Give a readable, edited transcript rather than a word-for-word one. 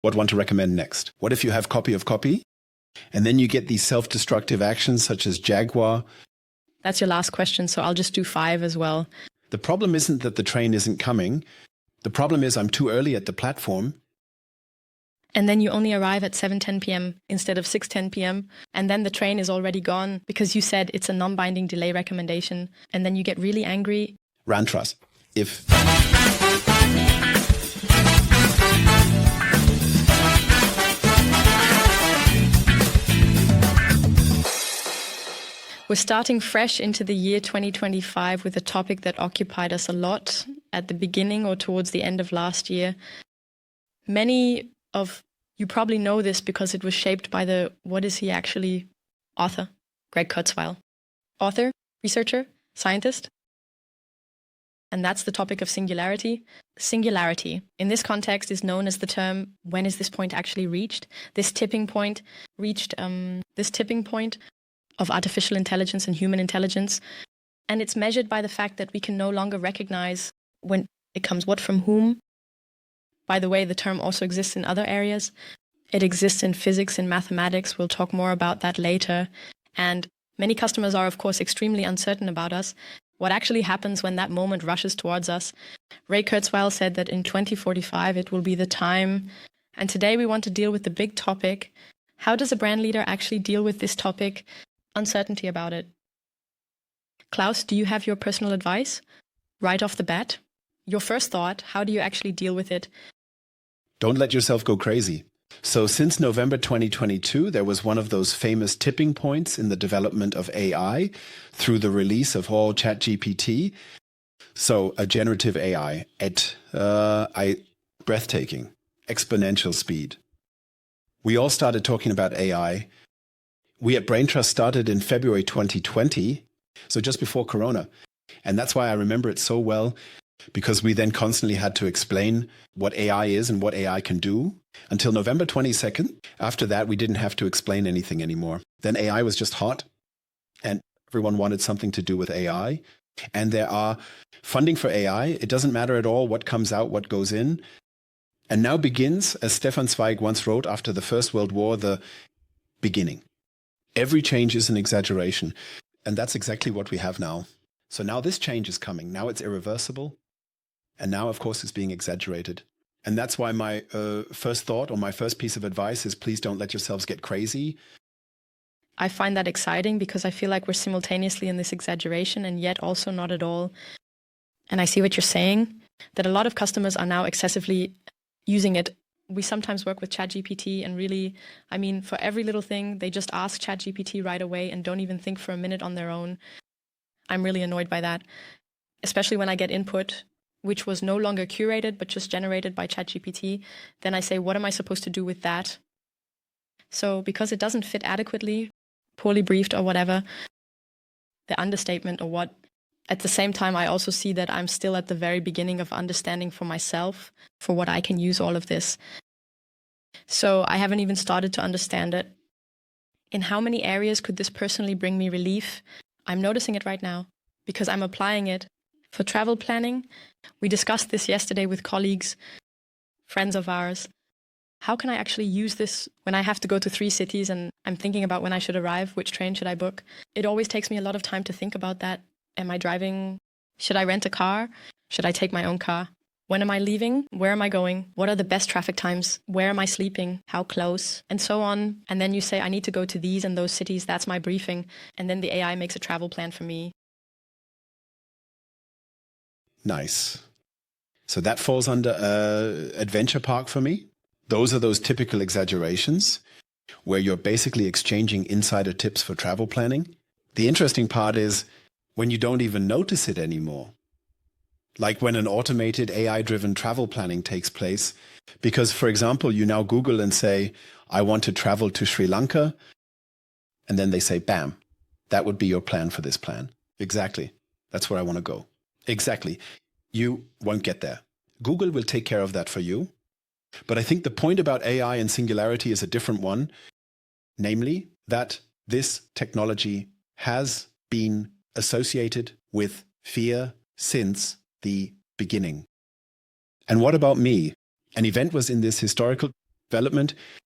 what one to recommend next. What if you have copy of copy? And then you get these self-destructive actions such as Jaguar. That's your last question, so I'll just do 5 as well. The problem isn't that the train isn't coming. The problem is I'm too early at the platform. And then you only arrive at 7:10 p.m. instead of 6:10 p.m. And then the train is already gone because you said it's a non-binding delay recommendation. And then you get really angry. BrandTrust. If we're starting fresh into the year 2025 with a topic that occupied us a lot at the beginning or towards the end of last year. Many of you probably know this because it was shaped by the what is he actually author, Ray Kurzweil. Author, researcher, scientist. And that's the topic of singularity. Singularity, in this context, is known as the term, when is this point actually reached? This tipping point of artificial intelligence and human intelligence. And it's measured by the fact that we can no longer recognize when it comes what from whom. By the way, the term also exists in other areas. It exists in physics and mathematics. We'll talk more about that later. And many customers are, of course, extremely uncertain about us. What actually happens when that moment rushes towards us? Ray Kurzweil said that in 2045, it will be the time. And today we want to deal with the big topic. How does a brand leader actually deal with this topic? Uncertainty about it. Klaus, do you have your personal advice right off the bat? Your first thought, how do you actually deal with it? Don't let yourself go crazy. So since November 2022, there was one of those famous tipping points in the development of AI through the release of all ChatGPT. So a generative AI at breathtaking, exponential speed. We all started talking about AI. We at BrandTrust started in February 2020, so just before Corona. And that's why I remember it so well, because we then constantly had to explain what AI is and what AI can do until November 22nd. After that, we didn't have to explain anything anymore. Then AI was just hot and everyone wanted something to do with AI. And there are funding for AI. It doesn't matter at all what comes out, what goes in. And now begins, as Stefan Zweig once wrote after the First World War, the beginning. Every change is an exaggeration. And that's exactly what we have now. So now this change is coming. Now it's irreversible. And now, of course, it's being exaggerated. And that's why my first thought or my first piece of advice is please don't let yourselves get crazy. I find that exciting because I feel like we're simultaneously in this exaggeration and yet also not at all. And I see what you're saying, that a lot of customers are now excessively using it. We sometimes work with ChatGPT and really, I mean, for every little thing, they just ask ChatGPT right away and don't even think for a minute on their own. I'm really annoyed by that, especially when I get input which was no longer curated, but just generated by ChatGPT. Then I say, what am I supposed to do with that? So because it doesn't fit adequately, poorly briefed or whatever, the understatement or what, at the same time, I also see that I'm still at the very beginning of understanding for myself, for what I can use all of this. So I haven't even started to understand it. In how many areas could this personally bring me relief? I'm noticing it right now because I'm applying it. For travel planning, we discussed this yesterday with colleagues, friends of ours. How can I actually use this when I have to go to 3 cities and I'm thinking about when I should arrive, which train should I book? It always takes me a lot of time to think about that. Am I driving? Should I rent a car? Should I take my own car? When am I leaving? Where am I going? What are the best traffic times? Where am I sleeping? How close? And so on. And then you say, I need to go to these and those cities. That's my briefing. And then the AI makes a travel plan for me. Nice. So that falls under adventure park for me. Those are those typical exaggerations where you're basically exchanging insider tips for travel planning. The interesting part is when you don't even notice it anymore. Like when an automated AI-driven travel planning takes place. Because, for example, you now Google and say, I want to travel to Sri Lanka. And then they say, bam, that would be your plan for this plan. Exactly. That's where I want to go. Exactly. You won't get there. Google will take care of that for you. But I think the point about AI and singularity is a different one. Namely, that this technology has been associated with fear since the beginning. And what about me? An event was in this historical development.